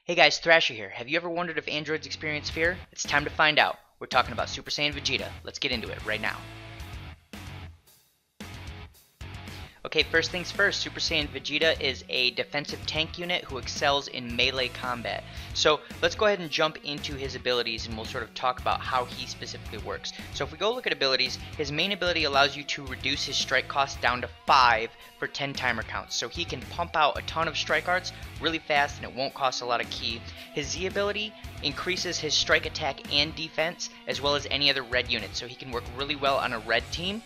Hey guys, Thrasher here. Have you ever wondered if androids experience fear? It's time to find out. We're talking about Super Saiyan Vegeta. Let's get into it right now. Okay, first things first, Super Saiyan Vegeta is a defensive tank unit who excels in melee combat. So let's go ahead and jump into his abilities and we'll sort of talk about how he specifically works. So if we go look at abilities, his main ability allows you to reduce his strike cost down to 5 for 10 timer counts. So he can pump out a ton of strike arts really fast and it won't cost a lot of ki. His Z ability increases his strike attack and defense as well as any other red unit. So he can work really well on a red team.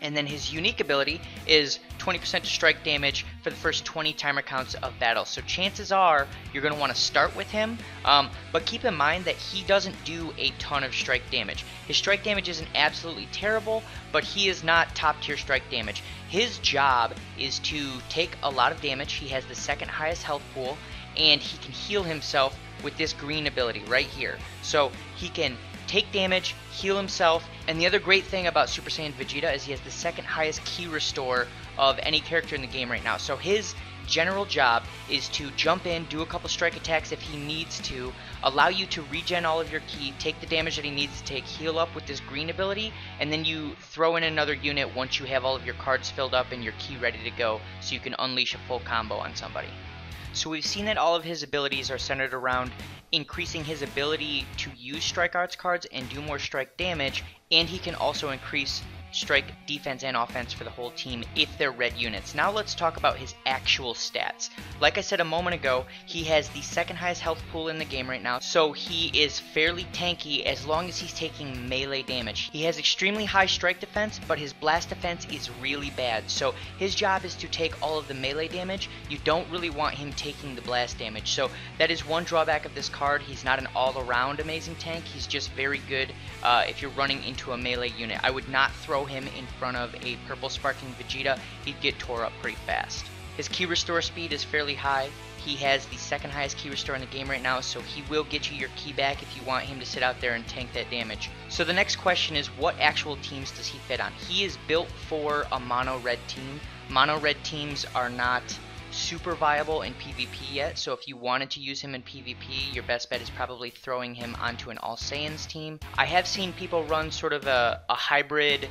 And then his unique ability is 20% to strike damage for the first 20 timer counts of battle. So chances are you're going to want to start with him, but keep in mind that he doesn't do a ton of strike damage. His strike damage isn't absolutely terrible, but he is not top tier strike damage. His job is to take a lot of damage. He has the second highest health pool, and he can heal himself with this green ability right here. So he can take damage, heal himself, and the other great thing about Super Saiyan Vegeta is he has the second highest ki restore of any character in the game right now. So his general job is to jump in, do a couple strike attacks if he needs to, allow you to regen all of your ki, take the damage that he needs to take, heal up with this green ability, and then you throw in another unit once you have all of your cards filled up and your ki ready to go so you can unleash a full combo on somebody. So we've seen that all of his abilities are centered around increasing his ability to use strike arts cards and do more strike damage, and he can also increase strike defense and offense for the whole team if they're red units. Now let's talk about his actual stats. Like I said a moment ago, he has the second highest health pool in the game right now, so he is fairly tanky as long as he's taking melee damage. He has extremely high strike defense, but his blast defense is really bad, so his job is to take all of the melee damage. You don't really want him taking the blast damage, so that is one drawback of this card. He's not an all-around amazing tank, he's just very good if you're running into a melee unit. I would not throw him in front of a purple sparking Vegeta. He'd get tore up pretty fast. His ki restore speed is fairly high. He has the second highest ki restore in the game right now, so he will get you your ki back if you want him to sit out there and tank that damage. So the next question is, what actual teams does he fit on? He is built for a mono red team. Mono red teams are not super viable in PvP yet, so if you wanted to use him in PvP, your best bet is probably throwing him onto an All Saiyans team. I have seen people run sort of a hybrid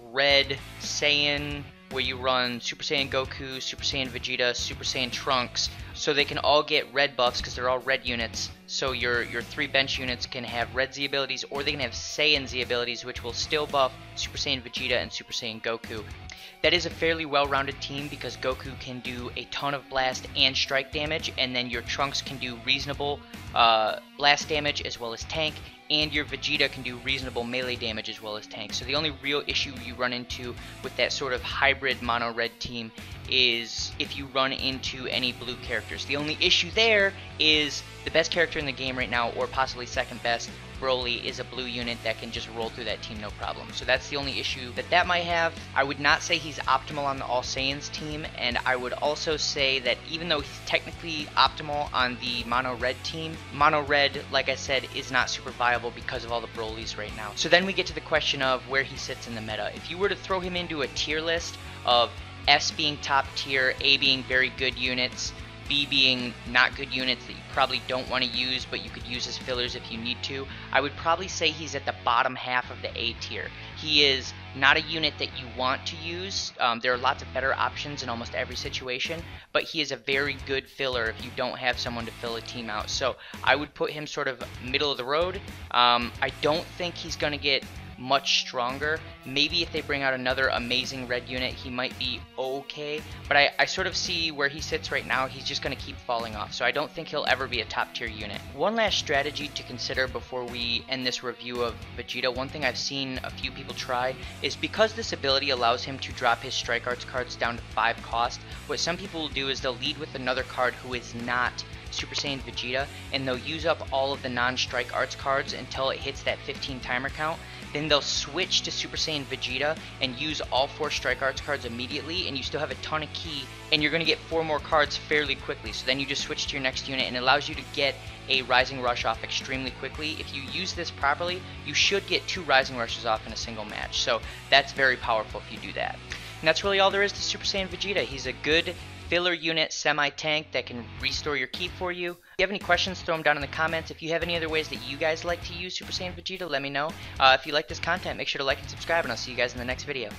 red Saiyan where you run Super Saiyan Goku, Super Saiyan Vegeta, Super Saiyan Trunks, so they can all get red buffs because they're all red units. So your 3 bench units can have red Z abilities, or they can have Saiyan Z abilities, which will still buff Super Saiyan Vegeta and Super Saiyan Goku. That is a fairly well-rounded team because Goku can do a ton of blast and strike damage, and then your Trunks can do reasonable blast damage as well as tank, and your Vegeta can do reasonable melee damage as well as tank. So the only real issue you run into with that sort of hybrid mono-red team is if you run into any blue characters. The only issue there is the best character in the game right now, or possibly second best, Broly, is a blue unit that can just roll through that team no problem. So that's the only issue that might have. I would not say he's optimal on the All Saiyans team, and I would also say that even though he's technically optimal on the Mono Red team, Mono Red, like I said, is not super viable because of all the Brolys right now. So then we get to the question of where he sits in the meta. If you were to throw him into a tier list of S being top tier, A being very good units, B being not good units that you probably don't want to use but you could use as fillers if you need to, I would probably say he's at the bottom half of the A tier. He is not a unit that you want to use. There are lots of better options in almost every situation, but he is a very good filler if you don't have someone to fill a team out. So I would put him sort of middle of the road. I don't think he's going to get much stronger. Maybe if they bring out another amazing red unit, he might be okay, but I sort of see where he sits right now. He's just going to keep falling off, so I don't think he'll ever be a top tier unit. One last strategy to consider before we end this review of Vegeta, one thing I've seen a few people try is because this ability allows him to drop his strike arts cards down to 5 cost, what some people will do is they'll lead with another card who is not Super Saiyan Vegeta, and they'll use up all of the non-strike arts cards until it hits that 15 timer count. Then they'll switch to Super Saiyan Vegeta and use all 4 strike arts cards immediately, and you still have a ton of ki, and you're going to get 4 more cards fairly quickly. So then you just switch to your next unit, and it allows you to get a Rising Rush off extremely quickly. If you use this properly, you should get 2 Rising Rushes off in a single match. So that's very powerful if you do that. And that's really all there is to Super Saiyan Vegeta. He's a good filler unit semi-tank that can restore your ki for you. If you have any questions, throw them down in the comments. If you have any other ways that you guys like to use Super Saiyan Vegeta, let me know. If you like this content, make sure to like and subscribe, and I'll see you guys in the next video.